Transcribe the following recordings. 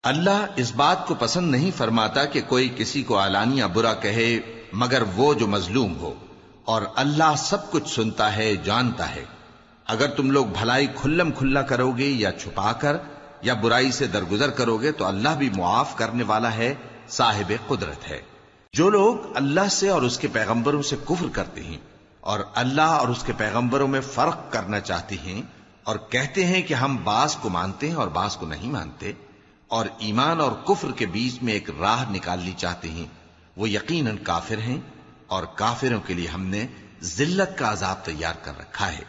اللہ اس بات کو پسند نہیں فرماتا کہ کوئی کسی کو علانیہ برا کہے مگر وہ جو مظلوم ہو، اور اللہ سب کچھ سنتا ہے، جانتا ہے۔ اگر تم لوگ بھلائی کھلم کھلا کرو گے یا چھپا کر یا برائی سے درگزر کرو گے تو اللہ بھی معاف کرنے والا ہے، صاحب قدرت ہے۔ جو لوگ اللہ سے اور اس کے پیغمبروں سے کفر کرتے ہیں اور اللہ اور اس کے پیغمبروں میں فرق کرنا چاہتے ہیں اور کہتے ہیں کہ ہم بعض کو مانتے ہیں اور بعض کو نہیں مانتے، اور ایمان اور کفر کے بیچ میں ایک راہ نکالنی چاہتے ہیں، وہ یقیناً کافر ہیں، اور کافروں کے لیے ہم نے ذلت کا عذاب تیار کر رکھا ہے۔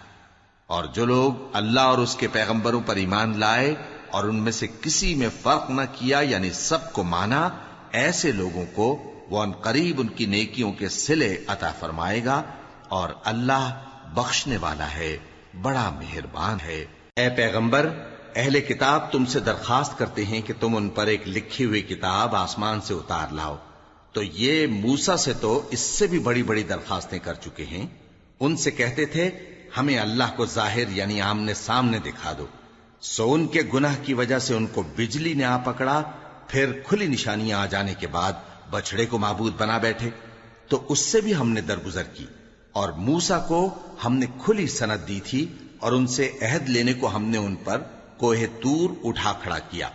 اور جو لوگ اللہ اور اس کے پیغمبروں پر ایمان لائے اور ان میں سے کسی میں فرق نہ کیا، یعنی سب کو مانا، ایسے لوگوں کو وہ ان قریب ان کی نیکیوں کے صلے عطا فرمائے گا، اور اللہ بخشنے والا ہے، بڑا مہربان ہے۔ اے پیغمبر، اہل کتاب تم سے درخواست کرتے ہیں کہ تم ان پر ایک لکھی ہوئی کتاب آسمان سے اتار لاؤ، تو یہ موسیٰ سے تو اس سے بھی بڑی بڑی درخواستیں کر چکے ہیں۔ ان سے کہتے تھے ہمیں اللہ کو ظاہر یعنی آمنے سامنے دکھا دو، سو ان کے گناہ کی وجہ سے ان کو بجلی نے آ پکڑا، پھر کھلی نشانیاں آ جانے کے بعد بچڑے کو معبود بنا بیٹھے، تو اس سے بھی ہم نے درگزر کی۔ اور موسیٰ کو ہم نے کھلی سند دی تھی، اور ان سے عہد لینے کو ہم نے ان پر کوہ طور اٹھا کھڑا کیا،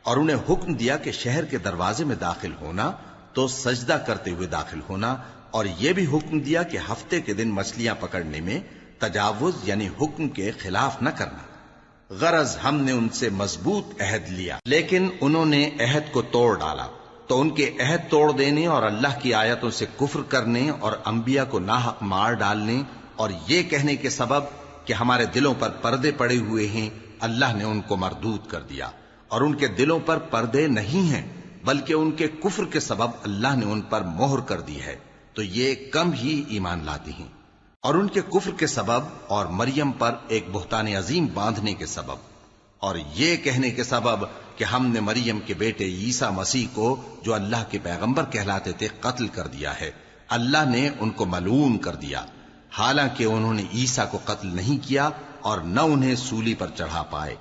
اور انہیں حکم دیا کہ شہر کے دروازے میں داخل ہونا تو سجدہ کرتے ہوئے داخل ہونا، اور یہ بھی حکم دیا کہ ہفتے کے دن مچھلیاں پکڑنے میں تجاوز یعنی حکم کے خلاف نہ کرنا۔ غرض ہم نے ان سے مضبوط عہد لیا، لیکن انہوں نے عہد کو توڑ ڈالا، تو ان کے عہد توڑ دینے اور اللہ کی آیتوں سے کفر کرنے اور انبیاء کو ناحق مار ڈالنے اور یہ کہنے کے سبب کہ ہمارے دلوں پر پردے پڑے ہوئے ہیں، اللہ نے ان کو مردود کر دیا۔ اور ان کے دلوں پر پردے نہیں ہیں، بلکہ ان کے کفر کے سبب اللہ نے ان پر مہر کر دی ہے، تو یہ کم ہی ایمان لاتے ہیں۔ اور ان کے کفر کے سبب اور مریم پر ایک بہتان عظیم باندھنے کے سبب اور یہ کہنے کے سبب کہ ہم نے مریم کے بیٹے عیسیٰ مسیح کو جو اللہ کے پیغمبر کہلاتے تھے قتل کر دیا ہے، اللہ نے ان کو ملعون کر دیا، حالانکہ انہوں نے عیسیٰ کو قتل نہیں کیا اور نہ انہیں سولی پر چڑھا پائے،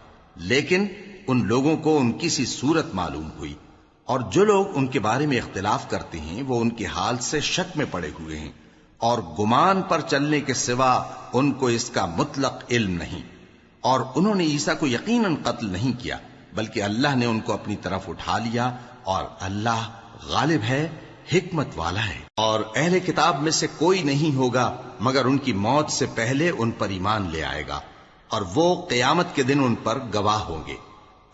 لیکن ان لوگوں کو ان کی سی صورت معلوم ہوئی۔ اور جو لوگ ان کے بارے میں اختلاف کرتے ہیں وہ ان کے حال سے شک میں پڑے ہوئے ہیں، اور گمان پر چلنے کے سوا ان کو اس کا مطلق علم نہیں۔ اور انہوں نے عیسیٰ کو یقیناً قتل نہیں کیا، بلکہ اللہ نے ان کو اپنی طرف اٹھا لیا، اور اللہ غالب ہے، حکمت والا ہے۔ اور اہل کتاب میں سے کوئی نہیں ہوگا مگر ان کی موت سے پہلے ان پر ایمان لے آئے گا، اور وہ قیامت کے دن ان پر گواہ ہوں گے۔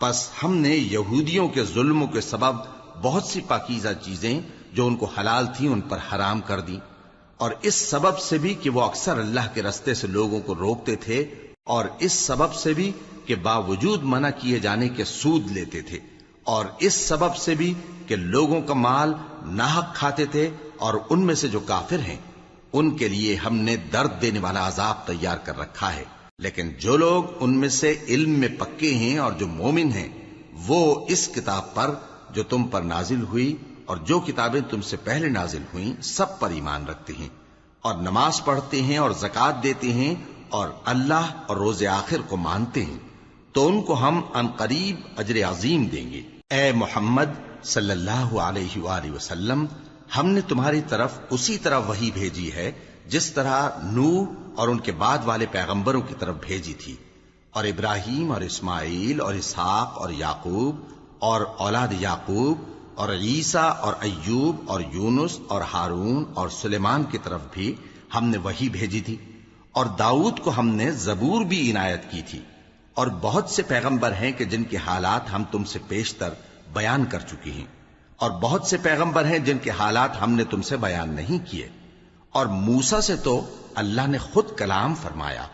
پس ہم نے یہودیوں کے ظلموں کے سبب بہت سی پاکیزہ چیزیں جو ان کو حلال تھیں ان پر حرام کر دیں، اور اس سبب سے بھی کہ وہ اکثر اللہ کے رستے سے لوگوں کو روکتے تھے، اور اس سبب سے بھی کہ باوجود منع کیے جانے کے سود لیتے تھے، اور اس سبب سے بھی کہ لوگوں کا مال ناحق کھاتے تھے، اور ان میں سے جو کافر ہیں ان کے لیے ہم نے درد دینے والا عذاب تیار کر رکھا ہے۔ لیکن جو لوگ ان میں سے علم میں پکے ہیں اور جو مومن ہیں وہ اس کتاب پر جو تم پر نازل ہوئی اور جو کتابیں تم سے پہلے نازل ہوئیں سب پر ایمان رکھتے ہیں، اور نماز پڑھتے ہیں اور زکوٰۃ دیتے ہیں اور اللہ اور روز آخر کو مانتے ہیں، تو ان کو ہم عنقریب اجر عظیم دیں گے۔ اے محمد صلی اللہ علیہ وآلہ وسلم، ہم نے تمہاری طرف اسی طرح وحی بھیجی ہے جس طرح نوح اور ان کے بعد والے پیغمبروں کی طرف بھیجی تھی، اور ابراہیم اور اسماعیل اور اسحاق اور یعقوب اور اولاد یعقوب اور عیسیٰ اور ایوب اور یونس اور ہارون اور سلیمان کی طرف بھی ہم نے وحی بھیجی تھی، اور داؤد کو ہم نے زبور بھی عنایت کی تھی، اور بہت سے پیغمبر ہیں کہ جن کے حالات ہم تم سے پیشتر بیان کر چکے ہیں، اور بہت سے پیغمبر ہیں جن کے حالات ہم نے تم سے بیان نہیں کیے، اور موسیٰ سے تو اللہ نے خود کلام فرمایا۔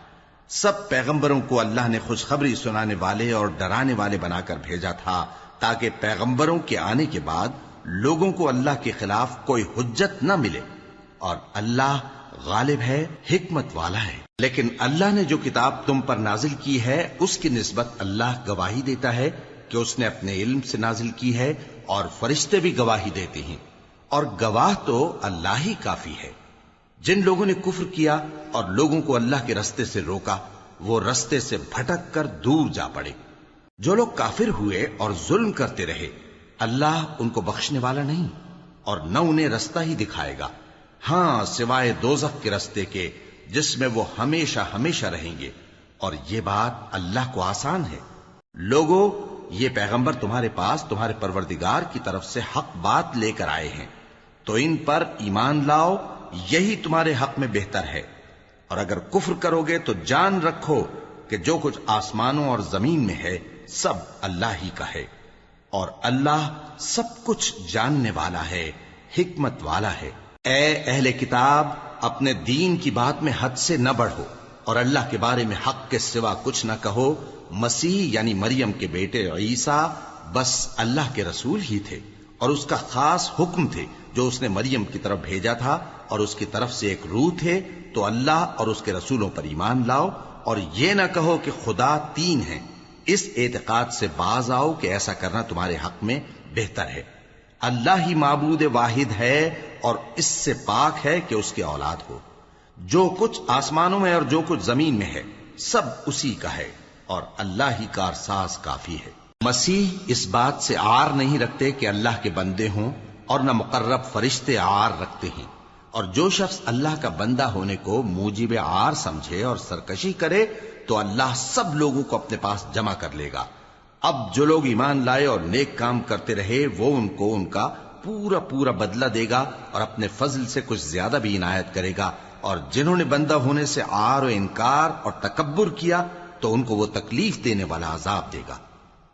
سب پیغمبروں کو اللہ نے خوشخبری سنانے والے اور ڈرانے والے بنا کر بھیجا تھا تاکہ پیغمبروں کے آنے کے بعد لوگوں کو اللہ کے خلاف کوئی حجت نہ ملے، اور اللہ غالب ہے، حکمت والا ہے۔ لیکن اللہ نے جو کتاب تم پر نازل کی ہے اس کی نسبت اللہ گواہی دیتا ہے کہ اس نے اپنے علم سے نازل کی ہے، اور فرشتے بھی گواہی دیتے ہیں، اور گواہ تو اللہ ہی کافی ہے۔ جن لوگوں نے کفر کیا اور لوگوں کو اللہ کے رستے سے روکا وہ رستے سے بھٹک کر دور جا پڑے۔ جو لوگ کافر ہوئے اور ظلم کرتے رہے اللہ ان کو بخشنے والا نہیں اور نہ انہیں رستہ ہی دکھائے گا، ہاں سوائے دوزخ کے رستے کے جس میں وہ ہمیشہ ہمیشہ رہیں گے، اور یہ بات اللہ کو آسان ہے۔ لوگو، یہ پیغمبر تمہارے پاس تمہارے پروردگار کی طرف سے حق بات لے کر آئے ہیں، تو ان پر ایمان لاؤ، یہی تمہارے حق میں بہتر ہے، اور اگر کفر کرو گے تو جان رکھو کہ جو کچھ آسمانوں اور زمین میں ہے سب اللہ ہی کا ہے، اور اللہ سب کچھ جاننے والا ہے، حکمت والا ہے۔ اے اہل کتاب، اپنے دین کی بات میں حد سے نہ بڑھو اور اللہ کے بارے میں حق کے سوا کچھ نہ کہو۔ مسیح یعنی مریم کے بیٹے عیسیٰ بس اللہ کے رسول ہی تھے اور اس کا خاص حکم تھے جو اس نے مریم کی طرف بھیجا تھا، اور اس کی طرف سے ایک روح تھے، تو اللہ اور اس کے رسولوں پر ایمان لاؤ، اور یہ نہ کہو کہ خدا تین ہیں۔ اس اعتقاد سے باز آؤ کہ ایسا کرنا تمہارے حق میں بہتر ہے۔ اللہ ہی معبود واحد ہے اور اس سے پاک ہے کہ اس کی اولاد ہو۔ جو کچھ آسمانوں میں اور جو کچھ زمین میں ہے سب اسی کا ہے، اور اللہ ہی کارساز کافی ہے۔ مسیح اس بات سے عار نہیں رکھتے کہ اللہ کے بندے ہوں، اور نہ مقرب فرشتے عار رکھتے ہیں، اور جو شخص اللہ کا بندہ ہونے کو موجب عار سمجھے اور سرکشی کرے تو اللہ سب لوگوں کو اپنے پاس جمع کر لے گا۔ اب جو لوگ ایمان لائے اور نیک کام کرتے رہے وہ ان کو ان کا پورا پورا بدلہ دے گا اور اپنے فضل سے کچھ زیادہ بھی عنایت کرے گا، اور جنہوں نے بندہ ہونے سے عار و انکار اور تکبر کیا تو ان کو وہ تکلیف دینے والا عذاب دے گا،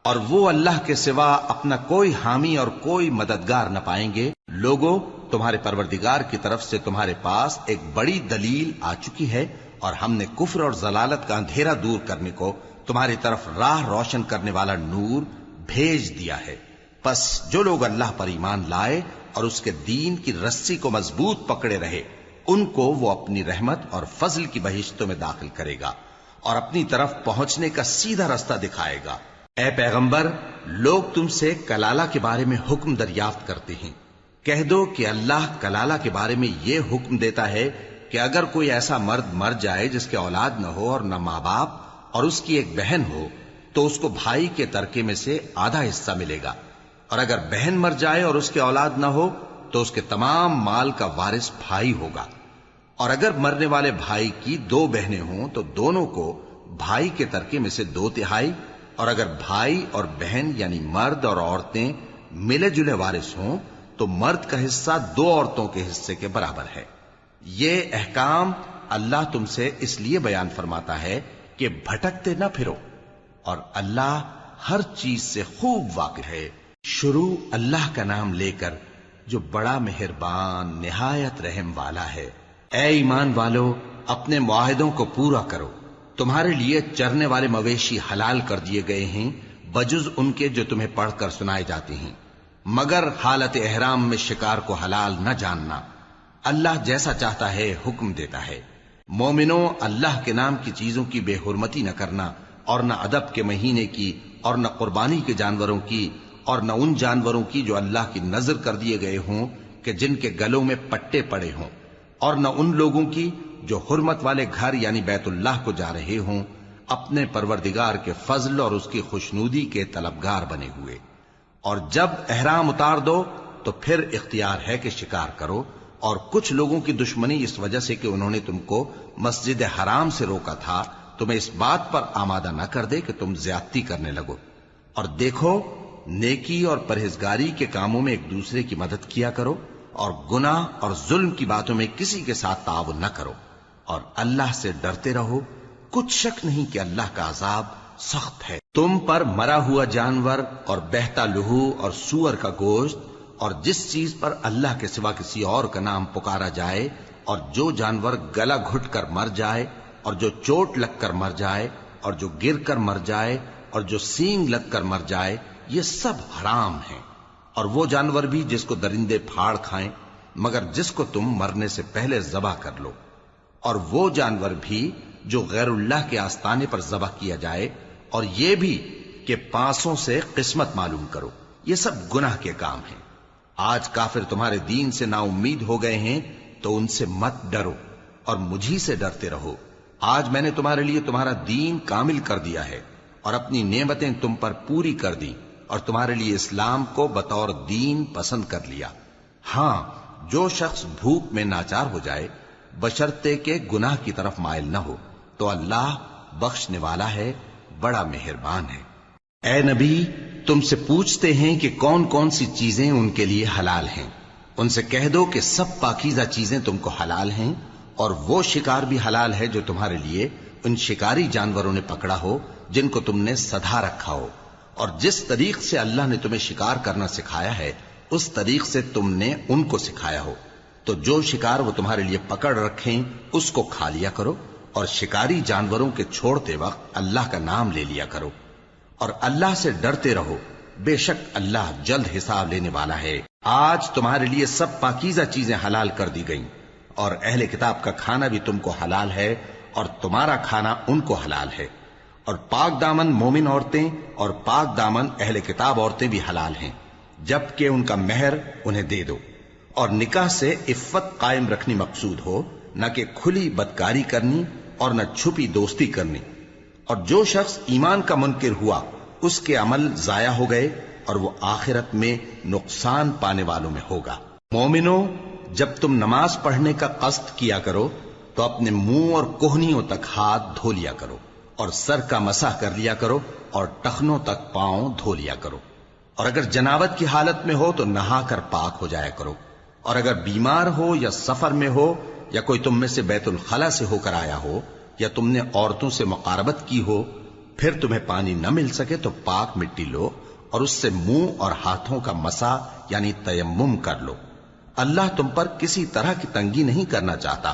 اور وہ اللہ کے سوا اپنا کوئی حامی اور کوئی مددگار نہ پائیں گے۔ لوگوں، تمہارے پروردگار کی طرف سے تمہارے پاس ایک بڑی دلیل آ چکی ہے، اور ہم نے کفر اور ضلالت کا اندھیرا دور کرنے کو تمہاری طرف راہ روشن کرنے والا نور بھیج دیا ہے۔ پس جو لوگ اللہ پر ایمان لائے اور اس کے دین کی رسی کو مضبوط پکڑے رہے ان کو وہ اپنی رحمت اور فضل کی بہشتوں میں داخل کرے گا اور اپنی طرف پہنچنے کا سیدھا رستہ دکھائے گا۔ اے پیغمبر، لوگ تم سے کلالہ کے بارے میں حکم دریافت کرتے ہیں، کہہ دو کہ اللہ کلالہ کے بارے میں یہ حکم دیتا ہے کہ اگر کوئی ایسا مرد مر جائے جس کے اولاد نہ ہو اور نہ ماں باپ اور اس کی ایک بہن ہو تو اس کو بھائی کے ترکے میں سے آدھا حصہ ملے گا، اور اگر بہن مر جائے اور اس کے اولاد نہ ہو تو اس کے تمام مال کا وارث بھائی ہوگا، اور اگر مرنے والے بھائی کی دو بہنیں ہوں تو دونوں کو بھائی کے ترکے میں سے 2/3، اور اگر بھائی اور بہن یعنی مرد اور عورتیں ملے جلے وارث ہوں تو مرد کا حصہ 2 عورتوں کے حصے کے برابر ہے۔ یہ احکام اللہ تم سے اس لیے بیان فرماتا ہے کہ بھٹکتے نہ پھرو، اور اللہ ہر چیز سے خوب واقف ہے۔ شروع اللہ کا نام لے کر جو بڑا مہربان نہایت رحم والا ہے۔ اے ایمان والو، اپنے معاہدوں کو پورا کرو۔ تمہارے لیے چرنے والے مویشی حلال کر دیے گئے ہیں بجز ان کے جو تمہیں پڑھ کر سنائے جاتے ہیں، مگر حالت احرام میں شکار کو حلال نہ جاننا۔ اللہ جیسا چاہتا ہے حکم دیتا ہے۔ مومنوں، اللہ کے نام کی چیزوں کی بے حرمتی نہ کرنا، اور نہ ادب کے مہینے کی، اور نہ قربانی کے جانوروں کی، اور نہ ان جانوروں کی جو اللہ کی نذر کر دیے گئے ہوں کہ جن کے گلوں میں پٹے پڑے ہوں، اور نہ ان لوگوں کی جو حرمت والے گھر یعنی بیت اللہ کو جا رہے ہوں اپنے پروردگار کے فضل اور اس کی خوشنودی کے طلبگار بنے ہوئے۔ اور جب احرام اتار دو تو پھر اختیار ہے کہ شکار کرو، اور کچھ لوگوں کی دشمنی اس وجہ سے کہ انہوں نے تم کو مسجد حرام سے روکا تھا تمہیں اس بات پر آمادہ نہ کر دے کہ تم زیادتی کرنے لگو۔ اور دیکھو، نیکی اور پرہیزگاری کے کاموں میں ایک دوسرے کی مدد کیا کرو، اور گناہ اور ظلم کی باتوں میں کسی کے ساتھ تعاون نہ کرو، اور اللہ سے ڈرتے رہو۔ کچھ شک نہیں کہ اللہ کا عذاب سخت ہے۔ تم پر مرا ہوا جانور اور بہتا لہو اور سور کا گوشت اور جس چیز پر اللہ کے سوا کسی اور کا نام پکارا جائے، اور جو جانور گلا گھٹ کر مر جائے، اور جو چوٹ لگ کر مر جائے، اور جو گر کر مر جائے، اور جو سینگ لگ کر مر جائے، یہ سب حرام ہیں۔ اور وہ جانور بھی جس کو درندے پھاڑ کھائیں، مگر جس کو تم مرنے سے پہلے ذبح کر لو، اور وہ جانور بھی جو غیر اللہ کے آستانے پر ذبح کیا جائے، اور یہ بھی کہ پانسوں سے قسمت معلوم کرو۔ یہ سب گناہ کے کام ہیں۔ آج کافر تمہارے دین سے نا امید ہو گئے ہیں تو ان سے مت ڈرو اور مجھی سے ڈرتے رہو۔ آج میں نے تمہارے لیے تمہارا دین کامل کر دیا ہے، اور اپنی نعمتیں تم پر پوری کر دی اور تمہارے لیے اسلام کو بطور دین پسند کر لیا۔ ہاں، جو شخص بھوک میں ناچار ہو جائے بشرطے کہ گناہ کی طرف مائل نہ ہو تو اللہ بخشنے والا ہے، بڑا مہربان ہے۔ اے نبی، تم سے پوچھتے ہیں کہ کون کون سی چیزیں ان کے لیے حلال ہیں۔ ان سے کہہ دو کہ سب پاکیزہ چیزیں تم کو حلال ہیں، اور وہ شکار بھی حلال ہے جو تمہارے لیے ان شکاری جانوروں نے پکڑا ہو جن کو تم نے سدھا رکھا ہو، اور جس طریق سے اللہ نے تمہیں شکار کرنا سکھایا ہے اس طریق سے تم نے ان کو سکھایا ہو، تو جو شکار وہ تمہارے لیے پکڑ رکھیں اس کو کھا لیا کرو، اور شکاری جانوروں کے چھوڑتے وقت اللہ کا نام لے لیا کرو، اور اللہ سے ڈرتے رہو، بے شک اللہ جلد حساب لینے والا ہے۔ آج تمہارے لیے سب پاکیزہ چیزیں حلال کر دی گئیں، اور اہل کتاب کا کھانا بھی تم کو حلال ہے اور تمہارا کھانا ان کو حلال ہے، اور پاک دامن مومن عورتیں اور پاک دامن اہل کتاب عورتیں بھی حلال ہیں، جبکہ ان کا مہر انہیں دے دو، اور نکاح سے عفت قائم رکھنی مقصود ہو، نہ کہ کھلی بدکاری کرنی اور نہ چھپی دوستی کرنی۔ اور جو شخص ایمان کا منکر ہوا اس کے عمل ضائع ہو گئے اور وہ آخرت میں نقصان پانے والوں میں ہوگا۔ مومنو، جب تم نماز پڑھنے کا قصد کیا کرو تو اپنے منہ اور کوہنیوں تک ہاتھ دھو لیا کرو، اور سر کا مسح کر لیا کرو، اور ٹخنوں تک پاؤں دھو لیا کرو، اور اگر جنابت کی حالت میں ہو تو نہا کر پاک ہو جایا کرو، اور اگر بیمار ہو یا سفر میں ہو یا کوئی تم میں سے بیت الخلا سے ہو کر آیا ہو یا تم نے عورتوں سے مقاربت کی ہو، پھر تمہیں پانی نہ مل سکے تو پاک مٹی لو اور اس سے منہ اور ہاتھوں کا مسح یعنی تیمم کر لو۔ اللہ تم پر کسی طرح کی تنگی نہیں کرنا چاہتا،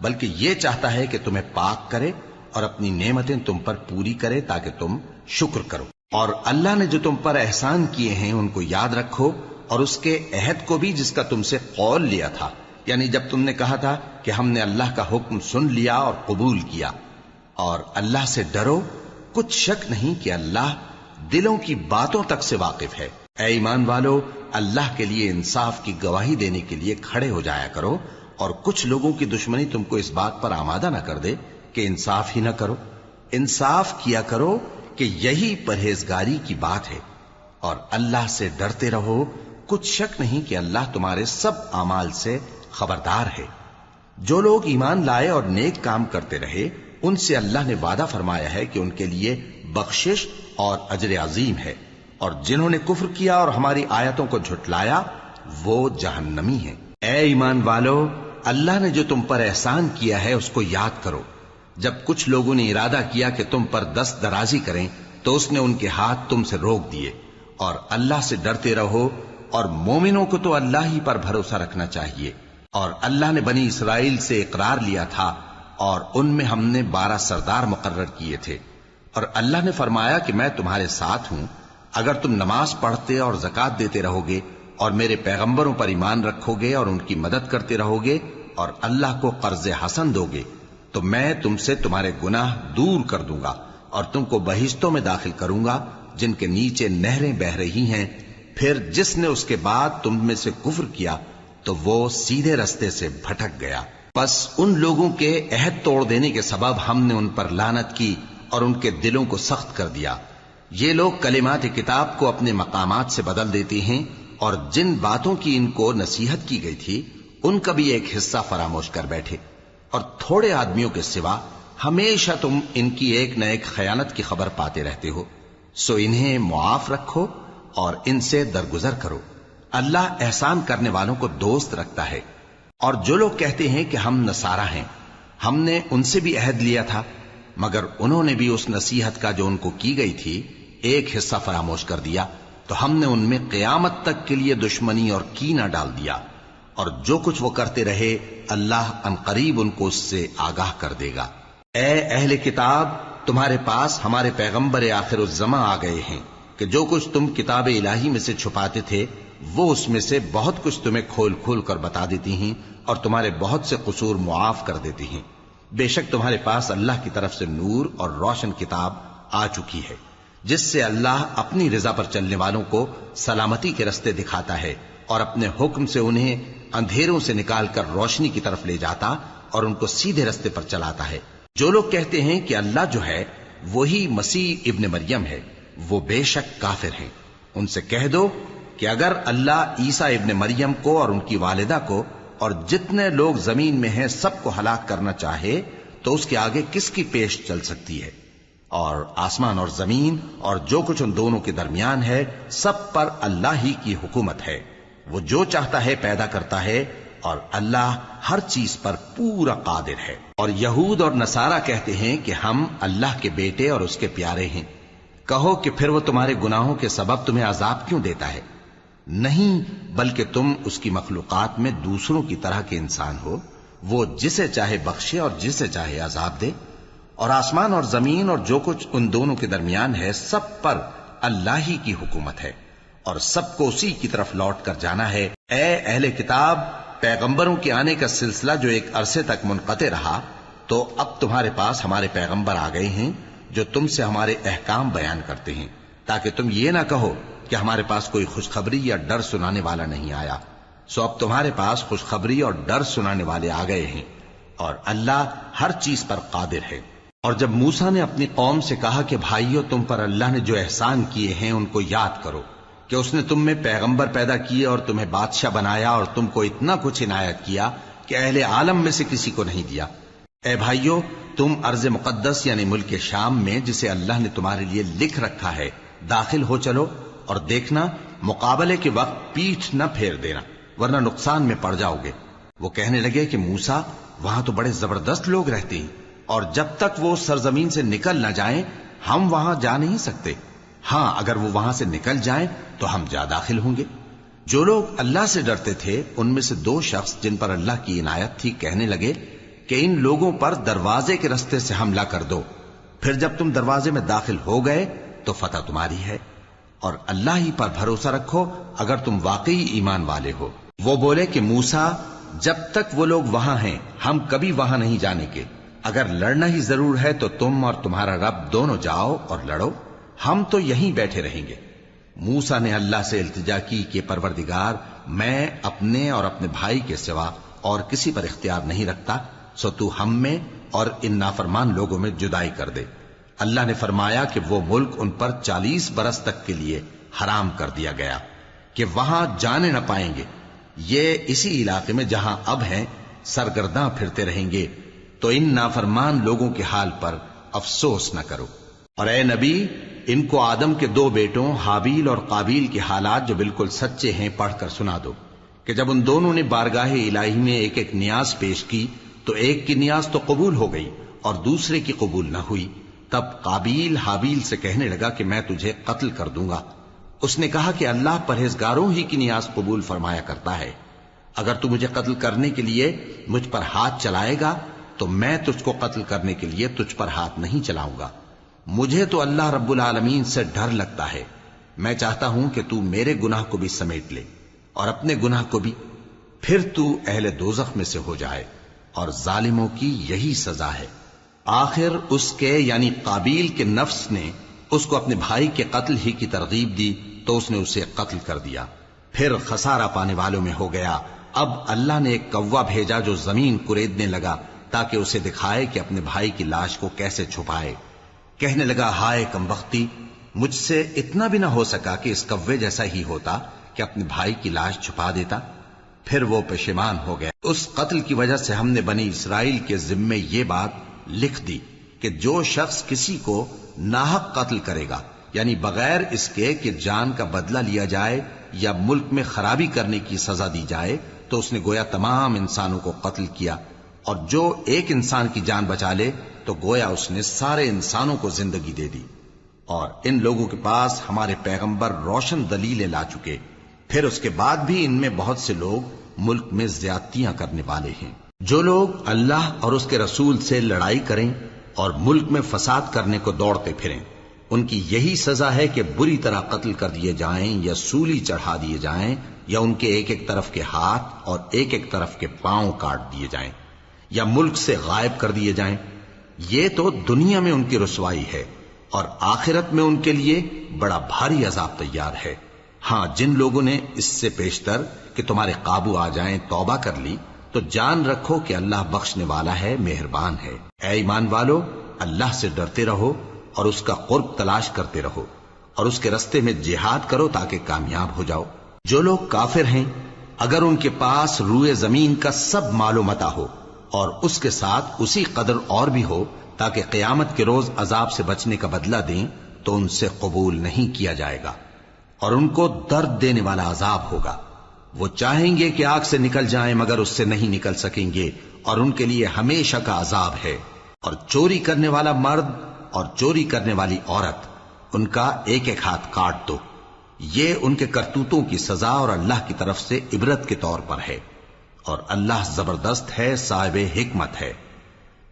بلکہ یہ چاہتا ہے کہ تمہیں پاک کرے اور اپنی نعمتیں تم پر پوری کرے تاکہ تم شکر کرو۔ اور اللہ نے جو تم پر احسان کیے ہیں ان کو یاد رکھو، اور اس کے عہد کو بھی جس کا تم سے قول لیا تھا، یعنی جب تم نے کہا تھا کہ ہم نے اللہ کا حکم سن لیا اور قبول کیا۔ اور اللہ سے ڈرو، کچھ شک نہیں کہ اللہ دلوں کی باتوں تک سے واقف ہے۔ اے ایمان والو، اللہ کے لیے انصاف کی گواہی دینے کے لیے کھڑے ہو جایا کرو، اور کچھ لوگوں کی دشمنی تم کو اس بات پر آمادہ نہ کر دے کہ انصاف ہی نہ کرو۔ انصاف کیا کرو کہ یہی پرہیزگاری کی بات ہے، اور اللہ سے ڈرتے رہو، کچھ شک نہیں کہ اللہ تمہارے سب اعمال سے خبردار ہے۔ جو لوگ ایمان لائے اور نیک کام کرتے رہے ان سے اللہ نے وعدہ فرمایا ہے کہ ان کے لیے بخشش اور اجر عظیم ہے، اور جنہوں نے کفر کیا اور ہماری آیتوں کو جھٹلایا وہ جہنمی ہیں۔ اے ایمان والو، اللہ نے جو تم پر احسان کیا ہے اس کو یاد کرو۔ جب کچھ لوگوں نے ارادہ کیا کہ تم پر دست درازی کریں تو اس نے ان کے ہاتھ تم سے روک دیے، اور اللہ سے ڈرتے رہو، اور مومنوں کو تو اللہ ہی پر بھروسہ رکھنا چاہیے۔ اور اللہ نے بنی اسرائیل سے اقرار لیا تھا اور ان میں ہم نے 12 سردار مقرر کیے تھے، اور اللہ نے فرمایا کہ میں تمہارے ساتھ ہوں، اگر تم نماز پڑھتے اور زکوٰۃ دیتے رہو گے اور میرے پیغمبروں پر ایمان رکھو گے اور ان کی مدد کرتے رہو گے اور اللہ کو قرض حسن دو گے تو میں تم سے تمہارے گناہ دور کر دوں گا اور تم کو بہشتوں میں داخل کروں گا جن کے نیچے نہریں بہ رہی ہیں۔ پھر جس نے اس کے بعد تم میں سے کفر کیا تو وہ سیدھے رستے سے بھٹک گیا۔ پس ان لوگوں کے عہد توڑ دینے کے سبب ہم نے ان پر لعنت کی اور ان کے دلوں کو سخت کر دیا۔ یہ لوگ کلمات کتاب کو اپنے مقامات سے بدل دیتے ہیں، اور جن باتوں کی ان کو نصیحت کی گئی تھی ان کا بھی ایک حصہ فراموش کر بیٹھے، اور تھوڑے آدمیوں کے سوا ہمیشہ تم ان کی ایک نہ ایک خیانت کی خبر پاتے رہتے ہو، سو انہیں معاف رکھو اور ان سے درگزر کرو۔ اللہ احسان کرنے والوں کو دوست رکھتا ہے۔ اور جو لوگ کہتے ہیں کہ ہم نصارہ ہیں، ہم نے ان سے بھی عہد لیا تھا، مگر انہوں نے بھی اس نصیحت کا جو ان کو کی گئی تھی ایک حصہ فراموش کر دیا، تو ہم نے ان میں قیامت تک کے لیے دشمنی اور کینہ ڈال دیا، اور جو کچھ وہ کرتے رہے اللہ عنقریب ان کو اس سے آگاہ کر دے گا۔ اے اہل کتاب، تمہارے پاس ہمارے پیغمبر آخر الزماں آ گئے ہیں کہ جو کچھ تم کتاب الہی میں سے چھپاتے تھے وہ اس میں سے بہت کچھ تمہیں کھول کھول کر بتا دیتی ہیں اور تمہارے بہت سے قصور معاف کر دیتی ہیں۔ بے شک تمہارے پاس اللہ کی طرف سے نور اور روشن کتاب آ چکی ہے، جس سے اللہ اپنی رضا پر چلنے والوں کو سلامتی کے رستے دکھاتا ہے اور اپنے حکم سے انہیں اندھیروں سے نکال کر روشنی کی طرف لے جاتا اور ان کو سیدھے رستے پر چلاتا ہے۔ جو لوگ کہتے ہیں کہ اللہ جو ہے وہی مسیح ابن مریم ہے، وہ بے شک کافر ہیں۔ ان سے کہہ دو کہ اگر اللہ عیسیٰ ابن مریم کو اور ان کی والدہ کو اور جتنے لوگ زمین میں ہیں سب کو ہلاک کرنا چاہے تو اس کے آگے کس کی پیش چل سکتی ہے؟ اور آسمان اور زمین اور جو کچھ ان دونوں کے درمیان ہے سب پر اللہ ہی کی حکومت ہے۔ وہ جو چاہتا ہے پیدا کرتا ہے، اور اللہ ہر چیز پر پورا قادر ہے۔ اور یہود اور نصارہ کہتے ہیں کہ ہم اللہ کے بیٹے اور اس کے پیارے ہیں۔ کہو کہ پھر وہ تمہارے گناہوں کے سبب تمہیں عذاب کیوں دیتا ہے؟ نہیں، بلکہ تم اس کی مخلوقات میں دوسروں کی طرح کے انسان ہو، وہ جسے چاہے بخشے اور جسے چاہے عذاب دے۔ اور آسمان اور زمین اور جو کچھ ان دونوں کے درمیان ہے سب پر اللہ ہی کی حکومت ہے، اور سب کو اسی کی طرف لوٹ کر جانا ہے۔ اے اہل کتاب، پیغمبروں کے آنے کا سلسلہ جو ایک عرصے تک منقطع رہا، تو اب تمہارے پاس ہمارے پیغمبر آ گئے ہیں جو تم سے ہمارے احکام بیان کرتے ہیں، تاکہ تم یہ نہ کہو کہ ہمارے پاس کوئی خوشخبری یا ڈر سنانے والا نہیں آیا۔ سو اب تمہارے پاس خوشخبری اور ڈر سنانے والے آ گئے ہیں، اور اللہ ہر چیز پر قادر ہے۔ اور جب موسیٰ نے اپنی قوم سے کہا کہ بھائیو، تم پر اللہ نے جو احسان کیے ہیں ان کو یاد کرو، کہ اس نے تم میں پیغمبر پیدا کیے اور تمہیں بادشاہ بنایا اور تم کو اتنا کچھ عنایت کیا کہ اہل عالم میں سے کسی کو نہیں دیا۔ اے بھائیو، تم ارض مقدس یعنی ملک شام میں، جسے اللہ نے تمہارے لیے لکھ رکھا ہے، داخل ہو چلو، اور دیکھنا مقابلے کے وقت پیٹھ نہ پھیر دینا، ورنہ نقصان میں پڑ جاؤ گے۔ وہ کہنے لگے کہ موسیٰ، وہاں تو بڑے زبردست لوگ رہتے ہیں، اور جب تک وہ سرزمین سے نکل نہ جائیں ہم وہاں جا نہیں سکتے۔ ہاں، اگر وہ وہاں سے نکل جائیں تو ہم جا داخل ہوں گے۔ جو لوگ اللہ سے ڈرتے تھے ان میں سے دو شخص جن پر اللہ کی عنایت تھی کہنے لگے کہ ان لوگوں پر دروازے کے رستے سے حملہ کر دو، پھر جب تم دروازے میں داخل ہو گئے تو فتح تمہاری ہے، اور اللہ ہی پر بھروسہ رکھو اگر تم واقعی ایمان والے ہو۔ وہ بولے کہ موسیٰ، جب تک وہ لوگ وہاں ہیں ہم کبھی وہاں نہیں جانے کے، اگر لڑنا ہی ضرور ہے تو تم اور تمہارا رب دونوں جاؤ اور لڑو، ہم تو یہیں بیٹھے رہیں گے۔ موسیٰ نے اللہ سے التجا کی کہ پروردگار، میں اپنے اور اپنے بھائی کے سوا اور کسی پر اختیار نہیں رکھتا، سو تو ہم میں اور ان نافرمان لوگوں میں جدائی کر دے۔ اللہ نے فرمایا کہ وہ ملک ان پر 40 برس تک کے لیے حرام کر دیا گیا کہ وہاں جانے نہ پائیں گے۔ یہ اسی علاقے میں جہاں اب ہیں سرگرداں پھرتے رہیں گے، تو ان نافرمان لوگوں کے حال پر افسوس نہ کرو۔ اور اے نبی، ان کو آدم کے 2 بیٹوں حابیل اور قابیل کے حالات جو بالکل سچے ہیں پڑھ کر سنا دو، کہ جب ان دونوں نے بارگاہ الہی میں ایک ایک نیاز پیش کی تو ایک کی نیاز تو قبول ہو گئی اور دوسرے کی قبول نہ ہوئی۔ تب قابیل حابیل سے کہنے لگا کہ میں تجھے قتل کر دوں گا۔ اس نے کہا کہ اللہ پرہیزگاروں ہی کی نیاز قبول فرمایا کرتا ہے، اگر تو مجھے قتل کرنے کے لیے مجھ پر ہاتھ چلائے گا تو میں تجھ کو قتل کرنے کے لیے تجھ پر ہاتھ نہیں چلاؤں گا۔ مجھے تو اللہ رب العالمین سے ڈر لگتا ہے، میں چاہتا ہوں کہ تو میرے گناہ کو بھی سمیٹ لے اور اپنے گناہ کو بھی، پھر تو اہل دوزخ میں سے ہو جائے، اور ظالموں کی یہی سزا ہے۔ آخر اس کے یعنی قابیل کے نفس نے اس کو اپنے بھائی کے قتل ہی کی ترغیب دی تو اس نے اسے قتل کر دیا، پھر خسارہ پانے والوں میں ہو گیا۔ اب اللہ نے ایک کوا بھیجا جو زمین کریدنے لگا تاکہ اسے دکھائے کہ اپنے بھائی کی لاش کو کیسے چھپائے۔ کہنے لگا، ہائے کمبختی، مجھ سے اتنا بھی نہ ہو سکا کہ اس کوے جیسا ہی ہوتا کہ اپنے بھائی کی لاش چھپا دیتا۔ پھر وہ پشیمان ہو گیا۔ اس قتل کی وجہ سے ہم نے بنی اسرائیل کے ذمے یہ بات لکھ دی کہ جو شخص کسی کو ناحق قتل کرے گا، یعنی بغیر اس کے کہ جان کا بدلہ لیا جائے یا ملک میں خرابی کرنے کی سزا دی جائے، تو اس نے گویا تمام انسانوں کو قتل کیا، اور جو ایک انسان کی جان بچا لے تو گویا اس نے سارے انسانوں کو زندگی دے دی۔ اور ان لوگوں کے پاس ہمارے پیغمبر روشن دلیلیں لا چکے، پھر اس کے بعد بھی ان میں بہت سے لوگ ملک میں زیادتیاں کرنے والے ہیں۔ جو لوگ اللہ اور اس کے رسول سے لڑائی کریں اور ملک میں فساد کرنے کو دوڑتے پھریں، ان کی یہی سزا ہے کہ بری طرح قتل کر دیے جائیں یا سولی چڑھا دیے جائیں، یا ان کے ایک ایک طرف کے ہاتھ اور ایک ایک طرف کے پاؤں کاٹ دیے جائیں، یا ملک سے غائب کر دیے جائیں۔ یہ تو دنیا میں ان کی رسوائی ہے، اور آخرت میں ان کے لیے بڑا بھاری عذاب تیار ہے۔ ہاں، جن لوگوں نے اس سے پیشتر کہ تمہارے قابو آ جائیں توبہ کر لی تو جان رکھو کہ اللہ بخشنے والا ہے، مہربان ہے۔ اے ایمان والو، اللہ سے ڈرتے رہو اور اس کا قرب تلاش کرتے رہو اور اس کے رستے میں جہاد کرو تاکہ کامیاب ہو جاؤ۔ جو لوگ کافر ہیں اگر ان کے پاس روئے زمین کا سب مال و متاع ہو اور اس کے ساتھ اسی قدر اور بھی ہو تاکہ قیامت کے روز عذاب سے بچنے کا بدلہ دیں تو ان سے قبول نہیں کیا جائے گا اور ان کو درد دینے والا عذاب ہوگا۔ وہ چاہیں گے کہ آگ سے نکل جائیں مگر اس سے نہیں نکل سکیں گے اور ان کے لیے ہمیشہ کا عذاب ہے۔ اور چوری کرنے والا مرد اور چوری کرنے والی عورت ان کا ایک ایک ہاتھ کاٹ دو، یہ ان کے کرتوتوں کی سزا اور اللہ کی طرف سے عبرت کے طور پر ہے، اور اللہ زبردست ہے، صاحب حکمت ہے۔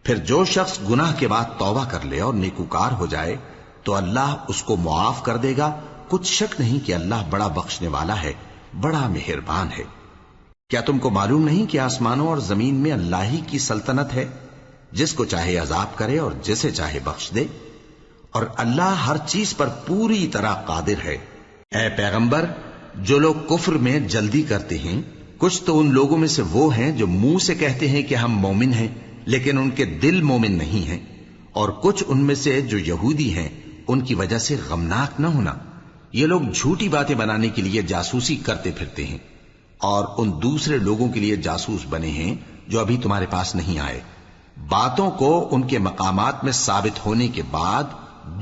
پھر جو شخص گناہ کے بعد توبہ کر لے اور نیکوکار ہو جائے تو اللہ اس کو معاف کر دے گا، کچھ شک نہیں کہ اللہ بڑا بخشنے والا ہے، بڑا مہربان ہے۔ کیا تم کو معلوم نہیں کہ آسمانوں اور زمین میں اللہ ہی کی سلطنت ہے، جس کو چاہے عذاب کرے اور جسے چاہے بخش دے، اور اللہ ہر چیز پر پوری طرح قادر ہے۔ اے پیغمبر، جو لوگ کفر میں جلدی کرتے ہیں کچھ تو ان لوگوں میں سے وہ ہیں جو منہ سے کہتے ہیں کہ ہم مومن ہیں لیکن ان کے دل مومن نہیں ہیں، اور کچھ ان میں سے جو یہودی ہیں ان کی وجہ سے غمناک نہ ہونا۔ یہ لوگ جھوٹی باتیں بنانے کے لیے جاسوسی کرتے پھرتے ہیں اور ان دوسرے لوگوں کے لیے جاسوس بنے ہیں جو ابھی تمہارے پاس نہیں آئے، باتوں کو ان کے مقامات میں ثابت ہونے کے بعد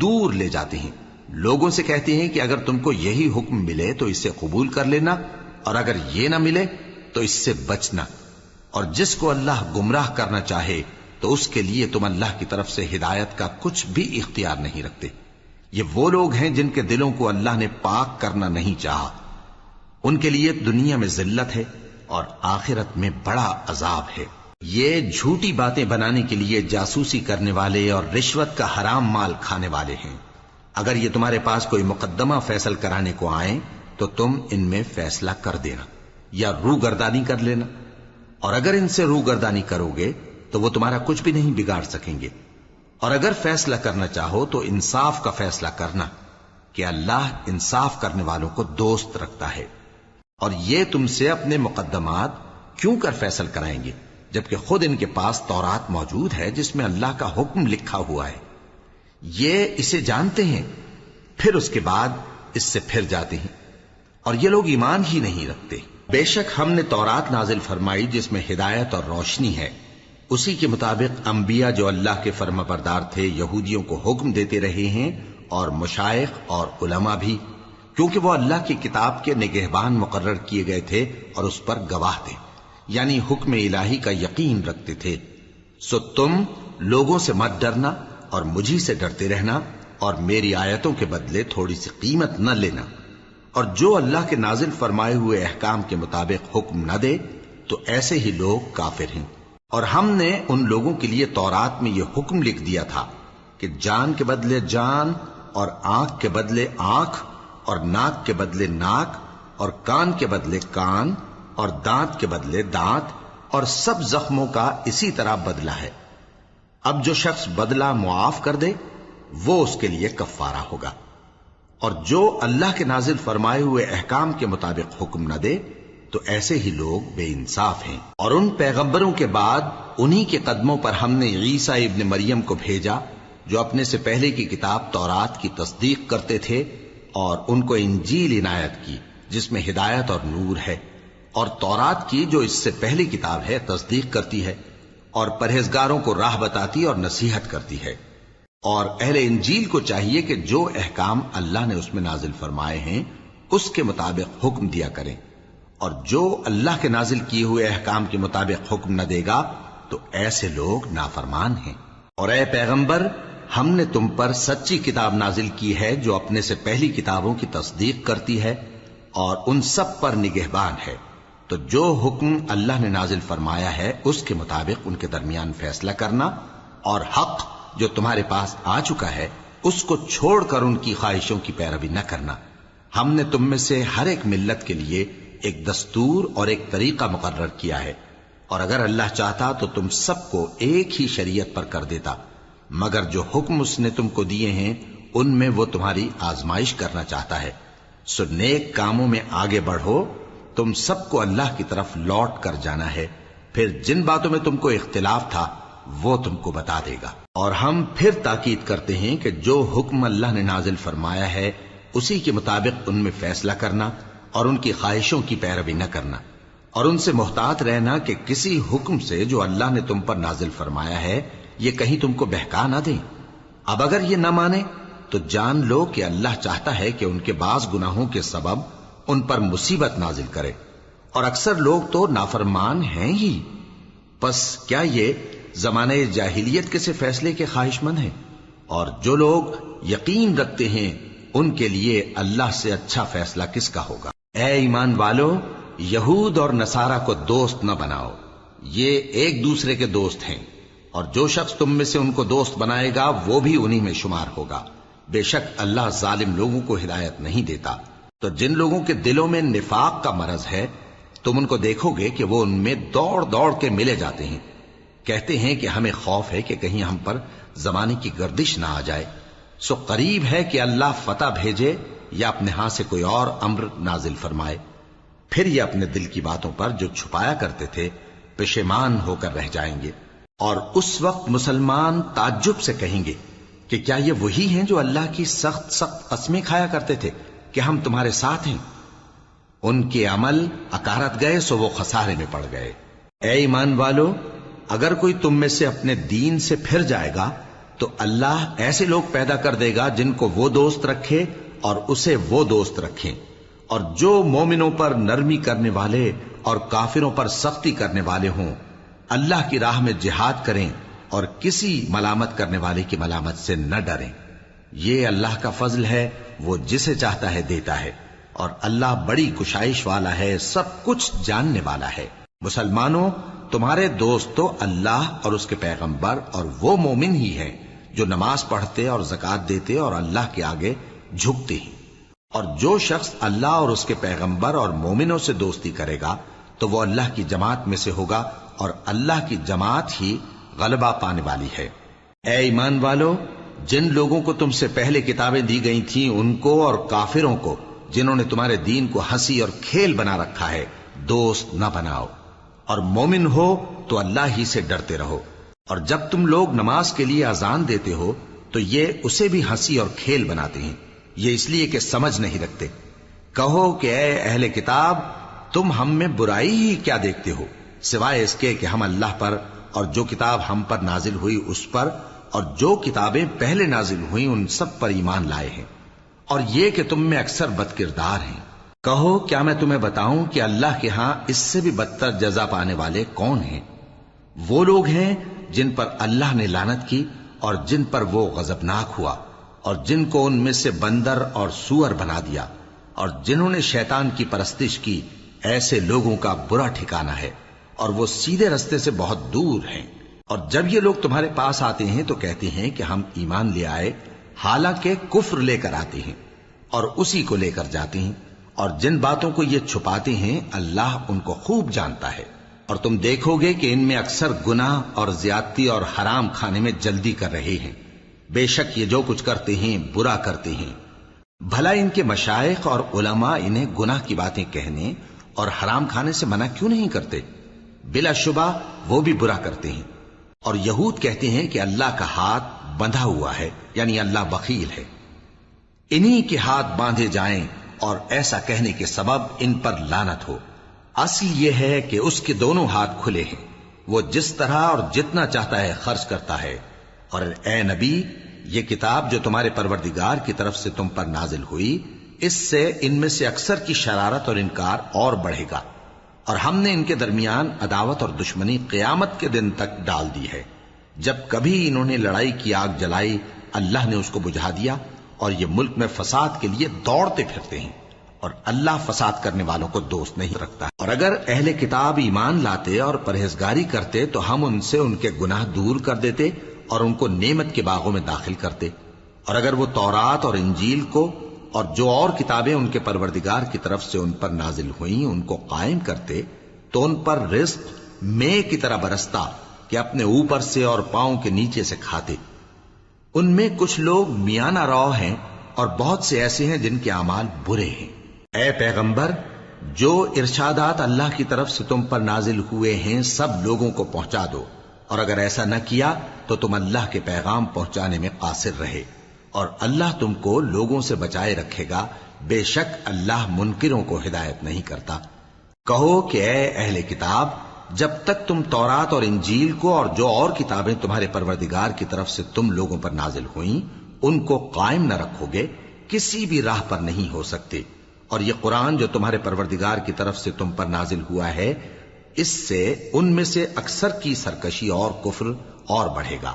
دور لے جاتے ہیں، لوگوں سے کہتے ہیں کہ اگر تم کو یہی حکم ملے تو اسے قبول کر لینا اور اگر یہ نہ ملے تو اس سے بچنا، اور جس کو اللہ گمراہ کرنا چاہے تو اس کے لیے تم اللہ کی طرف سے ہدایت کا کچھ بھی اختیار نہیں رکھتے۔ یہ وہ لوگ ہیں جن کے دلوں کو اللہ نے پاک کرنا نہیں چاہا، ان کے لیے دنیا میں ذلت ہے اور آخرت میں بڑا عذاب ہے۔ یہ جھوٹی باتیں بنانے کے لیے جاسوسی کرنے والے اور رشوت کا حرام مال کھانے والے ہیں۔ اگر یہ تمہارے پاس کوئی مقدمہ فیصل کرانے کو آئیں تو تم ان میں فیصلہ کر دینا یا روگردانی کر لینا، اور اگر ان سے روگردانی کرو گے تو وہ تمہارا کچھ بھی نہیں بگاڑ سکیں گے، اور اگر فیصلہ کرنا چاہو تو انصاف کا فیصلہ کرنا کہ اللہ انصاف کرنے والوں کو دوست رکھتا ہے۔ اور یہ تم سے اپنے مقدمات کیوں کر فیصل کرائیں گے جبکہ خود ان کے پاس تورات موجود ہے جس میں اللہ کا حکم لکھا ہوا ہے، یہ اسے جانتے ہیں پھر اس کے بعد اس سے پھر جاتے ہیں، اور یہ لوگ ایمان ہی نہیں رکھتے۔ بے شک ہم نے تورات نازل فرمائی جس میں ہدایت اور روشنی ہے، اسی کے مطابق انبیاء جو اللہ کے فرما بردار تھے یہودیوں کو حکم دیتے رہے ہیں، اور مشائخ اور علماء بھی، کیونکہ وہ اللہ کی کتاب کے نگہبان مقرر کیے گئے تھے اور اس پر گواہ تھے، یعنی حکم الہی کا یقین رکھتے تھے۔ سو تم لوگوں سے مت ڈرنا اور مجھی سے ڈرتے رہنا، اور میری آیتوں کے بدلے تھوڑی سی قیمت نہ لینا، اور جو اللہ کے نازل فرمائے ہوئے احکام کے مطابق حکم نہ دے تو ایسے ہی لوگ کافر ہیں۔ اور ہم نے ان لوگوں کے لیے تورات میں یہ حکم لکھ دیا تھا کہ جان کے بدلے جان، اور آنکھ کے بدلے آنکھ، اور ناک کے بدلے ناک، اور کان کے بدلے کان، اور دانت کے بدلے دانت، اور سب زخموں کا اسی طرح بدلہ ہے۔ اب جو شخص بدلہ معاف کر دے وہ اس کے لیے کفارہ ہوگا، اور جو اللہ کے نازل فرمائے ہوئے احکام کے مطابق حکم نہ دے تو ایسے ہی لوگ بے انصاف ہیں۔ اور ان پیغمبروں کے بعد انہی کے قدموں پر ہم نے عیسیٰ ابن مریم کو بھیجا جو اپنے سے پہلے کی کتاب تورات کی تصدیق کرتے تھے، اور ان کو انجیل عنایت کی جس میں ہدایت اور نور ہے، اور تورات کی جو اس سے پہلی کتاب ہے تصدیق کرتی ہے اور پرہیزگاروں کو راہ بتاتی اور نصیحت کرتی ہے۔ اور اہل انجیل کو چاہیے کہ جو احکام اللہ نے اس میں نازل فرمائے ہیں اس کے مطابق حکم دیا کریں، اور جو اللہ کے نازل کیے ہوئے احکام کے مطابق حکم نہ دے گا تو ایسے لوگ نافرمان ہیں۔ اور اے پیغمبر، ہم نے تم پر سچی کتاب نازل کی ہے جو اپنے سے پہلی کتابوں کی تصدیق کرتی ہے اور ان سب پر نگہبان ہے، تو جو حکم اللہ نے نازل فرمایا ہے اس کے مطابق ان کے درمیان فیصلہ کرنا، اور حق جو تمہارے پاس آ چکا ہے اس کو چھوڑ کر ان کی خواہشوں کی پیروی نہ کرنا۔ ہم نے تم میں سے ہر ایک ملت کے لیے ایک دستور اور ایک طریقہ مقرر کیا ہے، اور اگر اللہ چاہتا تو تم سب کو ایک ہی شریعت پر کر دیتا، مگر جو حکم اس نے تم کو دیے ہیں ان میں وہ تمہاری آزمائش کرنا چاہتا ہے۔ سو نیک کاموں میں آگے بڑھو، تم سب کو اللہ کی طرف لوٹ کر جانا ہے۔ پھر جن باتوں میں تم کو اختلاف تھا وہ تم کو بتا دے گا۔ اور ہم پھر تاکید کرتے ہیں کہ جو حکم اللہ نے نازل فرمایا ہے اسی کے مطابق ان میں فیصلہ کرنا اور ان کی خواہشوں کی پیروی نہ کرنا، اور ان سے محتاط رہنا کہ کسی حکم سے جو اللہ نے تم پر نازل فرمایا ہے یہ کہیں تم کو بہکا نہ دیں۔ اب اگر یہ نہ مانے تو جان لو کہ اللہ چاہتا ہے کہ ان کے بعض گناہوں کے سبب ان پر مصیبت نازل کرے، اور اکثر لوگ تو نافرمان ہیں ہی۔ پس کیا یہ زمانہ جاہلیت کے سے فیصلے کے خواہش مند ہیں؟ اور جو لوگ یقین رکھتے ہیں ان کے لیے اللہ سے اچھا فیصلہ کس کا ہوگا؟ اے ایمان والو، یہود اور نصارہ کو دوست نہ بناؤ، یہ ایک دوسرے کے دوست ہیں، اور جو شخص تم میں سے ان کو دوست بنائے گا وہ بھی انہی میں شمار ہوگا۔ بے شک اللہ ظالم لوگوں کو ہدایت نہیں دیتا۔ تو جن لوگوں کے دلوں میں نفاق کا مرض ہے تم ان کو دیکھو گے کہ وہ ان میں دوڑ دوڑ کے ملے جاتے ہیں، کہتے ہیں کہ ہمیں خوف ہے کہ کہیں ہم پر زمانے کی گردش نہ آ جائے، سو قریب ہے کہ اللہ فتح بھیجے یا اپنے ہاں سے کوئی اور امر نازل فرمائے، پھر یہ اپنے دل کی باتوں پر جو چھپایا کرتے تھے پشیمان ہو کر رہ جائیں گے۔ اور اس وقت مسلمان تعجب سے کہیں گے کہ کیا یہ وہی ہیں جو اللہ کی سخت سخت قسمیں کھایا کرتے تھے کہ ہم تمہارے ساتھ ہیں؟ ان کے عمل اکارت گئے سو وہ خسارے میں پڑ گئے۔ اے ایمان والو، اگر کوئی تم میں سے اپنے دین سے پھر جائے گا تو اللہ ایسے لوگ پیدا کر دے گا جن کو وہ دوست رکھے اور اسے وہ دوست رکھیں، اور جو مومنوں پر نرمی کرنے والے اور کافروں پر سختی کرنے والے ہوں، اللہ کی راہ میں جہاد کریں اور کسی ملامت کرنے والے کی ملامت سے نہ ڈریں۔ یہ اللہ کا فضل ہے، وہ جسے چاہتا ہے دیتا ہے، اور اللہ بڑی کشائش والا ہے، سب کچھ جاننے والا ہے۔ مسلمانوں، تمہارے دوست تو اللہ اور اس کے پیغمبر اور وہ مومن ہی ہیں جو نماز پڑھتے اور زکوٰۃ دیتے اور اللہ کے آگے جھکتے ہیں۔ اور جو شخص اللہ اور اس کے پیغمبر اور مومنوں سے دوستی کرے گا تو وہ اللہ کی جماعت میں سے ہوگا، اور اللہ کی جماعت ہی غلبہ پانے والی ہے۔ اے ایمان والو، جن لوگوں کو تم سے پہلے کتابیں دی گئی تھیں ان کو اور کافروں کو جنہوں نے تمہارے دین کو ہنسی اور کھیل بنا رکھا ہے دوست نہ بناؤ، اور مومن ہو تو اللہ ہی سے ڈرتے رہو۔ اور جب تم لوگ نماز کے لیے اذان دیتے ہو تو یہ اسے بھی ہنسی اور کھیل بناتے ہیں، یہ اس لیے کہ سمجھ نہیں رکھتے۔ کہو کہ اے اہل کتاب، تم ہم میں برائی ہی کیا دیکھتے ہو، سوائے اس کے کہ ہم اللہ پر اور جو کتاب ہم پر نازل ہوئی اس پر اور جو کتابیں پہلے نازل ہوئیں ان سب پر ایمان لائے ہیں، اور یہ کہ تم میں اکثر بد کردار ہیں۔ کہو کیا میں تمہیں بتاؤں کہ اللہ کے ہاں اس سے بھی بدتر جزا پانے والے کون ہیں؟ وہ لوگ ہیں جن پر اللہ نے لعنت کی اور جن پر وہ غضبناک ہوا، اور جن کو ان میں سے بندر اور سور بنا دیا، اور جنہوں نے شیطان کی پرستش کی، ایسے لوگوں کا برا ٹھکانہ ہے، اور وہ سیدھے رستے سے بہت دور ہیں۔ اور جب یہ لوگ تمہارے پاس آتے ہیں تو کہتے ہیں کہ ہم ایمان لے آئے، حالانکہ کفر لے کر آتے ہیں اور اسی کو لے کر جاتے ہیں، اور جن باتوں کو یہ چھپاتے ہیں اللہ ان کو خوب جانتا ہے۔ اور تم دیکھو گے کہ ان میں اکثر گناہ اور زیادتی اور حرام کھانے میں جلدی کر رہے ہیں، بے شک یہ جو کچھ کرتے ہیں برا کرتے ہیں۔ بھلا ان کے مشائخ اور علماء انہیں گناہ کی باتیں کہنے اور حرام کھانے سے منع کیوں نہیں کرتے؟ بلا شبہ وہ بھی برا کرتے ہیں۔ اور یہود کہتے ہیں کہ اللہ کا ہاتھ بندھا ہوا ہے، یعنی اللہ بخیل ہے، انہی کے ہاتھ باندھے جائیں، اور ایسا کہنے کے سبب ان پر لعنت ہو۔ اصل یہ ہے کہ اس کے دونوں ہاتھ کھلے ہیں، وہ جس طرح اور جتنا چاہتا ہے خرچ کرتا ہے۔ اور اے نبی، یہ کتاب جو تمہارے پروردگار کی طرف سے تم پر نازل ہوئی، اس سے ان میں سے اکثر کی شرارت اور انکار اور بڑھے گا، اور ہم نے ان کے درمیان عداوت اور دشمنی قیامت کے دن تک ڈال دی ہے۔ جب کبھی انہوں نے لڑائی کی آگ جلائی اللہ نے اس کو بجھا دیا، اور یہ ملک میں فساد کے لیے دوڑتے پھرتے ہیں، اور اللہ فساد کرنے والوں کو دوست نہیں رکھتا۔ اور اگر اہل کتاب ایمان لاتے اور پرہیزگاری کرتے تو ہم ان سے ان کے گناہ دور کر دیتے اور ان کو نعمت کے باغوں میں داخل کرتے۔ اور اگر وہ تورات اور انجیل کو اور جو اور کتابیں ان کے پروردگار کی طرف سے ان پر نازل ہوئیں ان کو قائم کرتے تو ان پر رزق مے کی طرح برستا کہ اپنے اوپر سے اور پاؤں کے نیچے سے کھاتے۔ ان میں کچھ لوگ میانہ رو ہیں اور بہت سے ایسے ہیں جن کے اعمال برے ہیں۔ اے پیغمبر، جو ارشادات اللہ کی طرف سے تم پر نازل ہوئے ہیں سب لوگوں کو پہنچا دو، اور اگر ایسا نہ کیا تو تم اللہ کے پیغام پہنچانے میں قاصر رہے، اور اللہ تم کو لوگوں سے بچائے رکھے گا، بے شک اللہ منکروں کو ہدایت نہیں کرتا۔ کہو کہ اے اہل کتاب، جب تک تم تورات اور انجیل کو اور جو اور کتابیں تمہارے پروردگار کی طرف سے تم لوگوں پر نازل ہوئیں ان کو قائم نہ رکھو گے، کسی بھی راہ پر نہیں ہو سکتے۔ اور یہ قرآن جو تمہارے پروردگار کی طرف سے تم پر نازل ہوا ہے، اس سے ان میں سے اکثر کی سرکشی اور کفر اور بڑھے گا،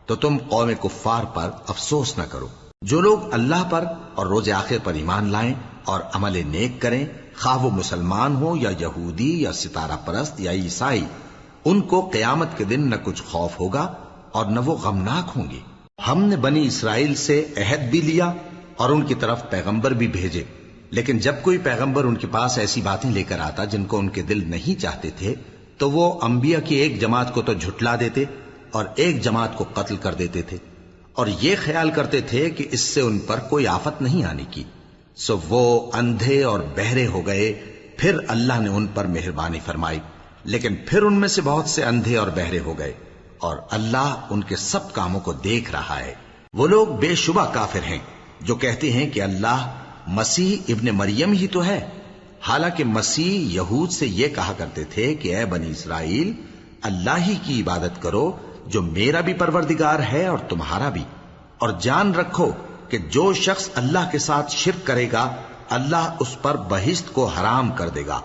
تو تم قوم کفار پر افسوس نہ کرو۔ جو لوگ اللہ پر اور روز آخر پر ایمان لائیں اور عمل نیک کریں، خواہ وہ مسلمان ہو یا یہودی یا ستارہ پرست یا عیسائی، ان کو قیامت کے دن نہ کچھ خوف ہوگا اور نہ وہ غمناک ہوں گے۔ ہم نے بنی اسرائیل سے عہد بھی لیا اور ان کی طرف پیغمبر بھی بھیجے، لیکن جب کوئی پیغمبر ان کے پاس ایسی باتیں لے کر آتا جن کو ان کے دل نہیں چاہتے تھے تو وہ انبیاء کی ایک جماعت کو تو جھٹلا دیتے اور ایک جماعت کو قتل کر دیتے تھے، اور یہ خیال کرتے تھے کہ اس سے ان پر کوئی آفت نہیں آنے کی، سو وہ اندھے اور بہرے ہو گئے۔ پھر اللہ نے ان پر مہربانی فرمائی، لیکن پھر ان میں سے بہت سے اندھے اور بہرے ہو گئے، اور اللہ ان کے سب کاموں کو دیکھ رہا ہے۔ وہ لوگ بے شبہ کافر ہیں جو کہتے ہیں کہ اللہ مسیح ابن مریم ہی تو ہے، حالانکہ مسیح یہود سے یہ کہا کرتے تھے کہ اے بنی اسرائیل، اللہ ہی کی عبادت کرو جو میرا بھی پروردگار ہے اور تمہارا بھی، اور جان رکھو کہ جو شخص اللہ کے ساتھ شرک کرے گا اللہ اس پر بہشت کو حرام کر دے گا،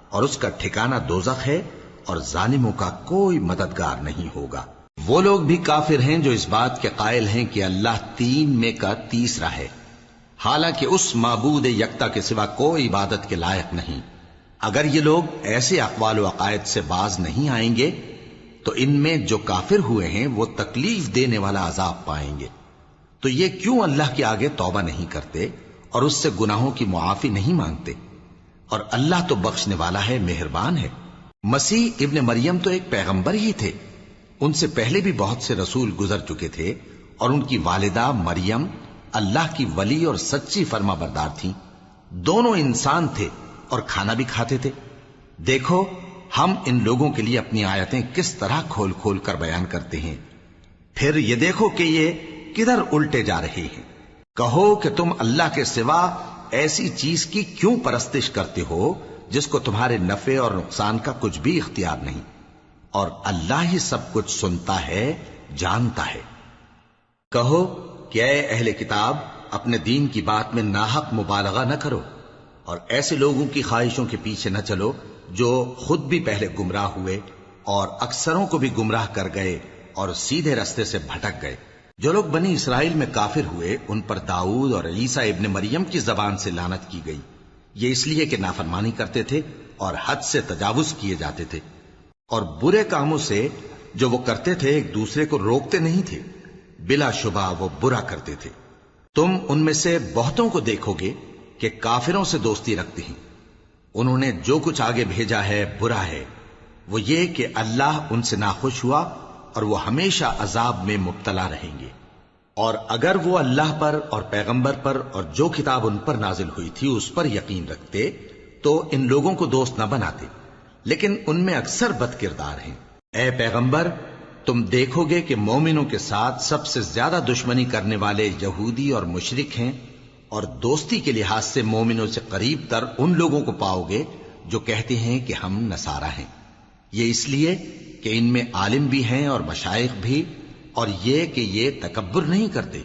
اور اس کا ٹھکانہ دوزخ ہے، اور ظالموں کا کوئی مددگار نہیں ہوگا۔ وہ لوگ بھی کافر ہیں جو اس بات کے قائل ہیں کہ اللہ تین میں کا تیسرا ہے، حالانکہ اس معبود یکتا کے سوا کوئی عبادت کے لائق نہیں۔ اگر یہ لوگ ایسے اقوال و عقائد سے باز نہیں آئیں گے تو ان میں جو کافر ہوئے ہیں وہ تکلیف دینے والا عذاب پائیں گے۔ تو یہ کیوں اللہ کے آگے توبہ نہیں کرتے اور اس سے گناہوں کی معافی نہیں مانگتے؟ اور اللہ تو بخشنے والا ہے، مہربان ہے۔ مسیح ابن مریم تو ایک پیغمبر ہی تھے، ان سے پہلے بھی بہت سے رسول گزر چکے تھے، اور ان کی والدہ مریم اللہ کی ولی اور سچی فرما بردار تھیں۔ دونوں انسان تھے اور کھانا بھی کھاتے تھے۔ دیکھو ہم ان لوگوں کے لیے اپنی آیتیں کس طرح کھول کھول کر بیان کرتے ہیں، پھر یہ دیکھو کہ یہ کدھر الٹے جا رہے ہیں۔ کہو کہ تم اللہ کے سوا ایسی چیز کی کیوں پرستش کرتے ہو جس کو تمہارے نفع اور نقصان کا کچھ بھی اختیار نہیں، اور اللہ ہی سب کچھ سنتا ہے، جانتا ہے۔ کہو کہ اے اہل کتاب، اپنے دین کی بات میں ناحق مبالغہ نہ کرو، اور ایسے لوگوں کی خواہشوں کے پیچھے نہ چلو جو خود بھی پہلے گمراہ ہوئے اور اکثروں کو بھی گمراہ کر گئے اور سیدھے رستے سے بھٹک گئے۔ جو لوگ بنی اسرائیل میں کافر ہوئے ان پر داؤد اور عیسیٰ ابن مریم کی زبان سے لعنت کی گئی، یہ اس لیے کہ نافرمانی کرتے تھے اور حد سے تجاوز کیے جاتے تھے، اور برے کاموں سے جو وہ کرتے تھے ایک دوسرے کو روکتے نہیں تھے، بلا شبہ وہ برا کرتے تھے۔ تم ان میں سے بہتوں کو دیکھو گے کہ کافروں سے دوستی رکھتے ہیں، انہوں نے جو کچھ آگے بھیجا ہے برا ہے، وہ یہ کہ اللہ ان سے ناخوش ہوا اور وہ ہمیشہ عذاب میں مبتلا رہیں گے۔ اور اگر وہ اللہ پر اور پیغمبر پر اور جو کتاب ان پر نازل ہوئی تھی اس پر یقین رکھتے تو ان لوگوں کو دوست نہ بناتے، لیکن ان میں اکثر بد کردار ہیں۔ اے پیغمبر، تم دیکھو گے کہ مومنوں کے ساتھ سب سے زیادہ دشمنی کرنے والے یہودی اور مشرک ہیں، اور دوستی کے لحاظ سے مومنوں سے قریب تر ان لوگوں کو پاؤ گے جو کہتے ہیں کہ ہم نصارہ ہیں۔ یہ اس لیے کہ ان میں عالم بھی ہیں اور مشائخ بھی، اور یہ کہ یہ تکبر نہیں کرتے۔